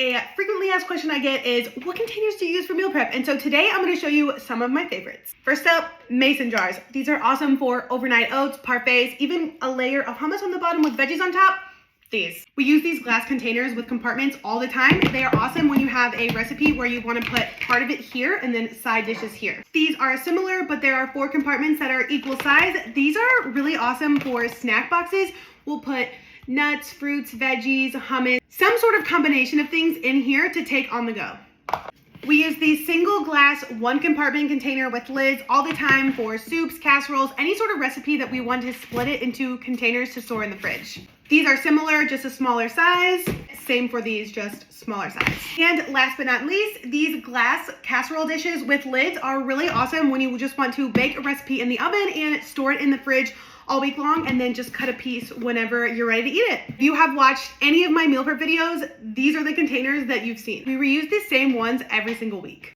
A frequently asked question I get is, what containers do you use for meal prep? And so today I'm going to show you some of my favorites. First up, mason jars. These are awesome for overnight oats, parfaits, even a layer of hummus on the bottom with veggies on top. These. We use these glass containers with compartments all the time. They are awesome when you have a recipe where you want to put part of it here and then side dishes here. These are similar, but there are 4 compartments that are equal size. These are really awesome for snack boxes. We'll put nuts, fruits, veggies, hummus, some sort of combination of things in here to take on the go. We use the single glass 1 compartment container with lids all the time for soups, casseroles, any sort of recipe that we want to split it into containers to store in the fridge. These are similar, just a smaller size. Same for these, just smaller size. And last but not least, these glass casserole dishes with lids are really awesome when you just want to bake a recipe in the oven and store it in the fridge all week long and then just cut a piece whenever you're ready to eat it. If you have watched any of my meal prep videos, these are the containers that you've seen. We reuse the same ones every single week.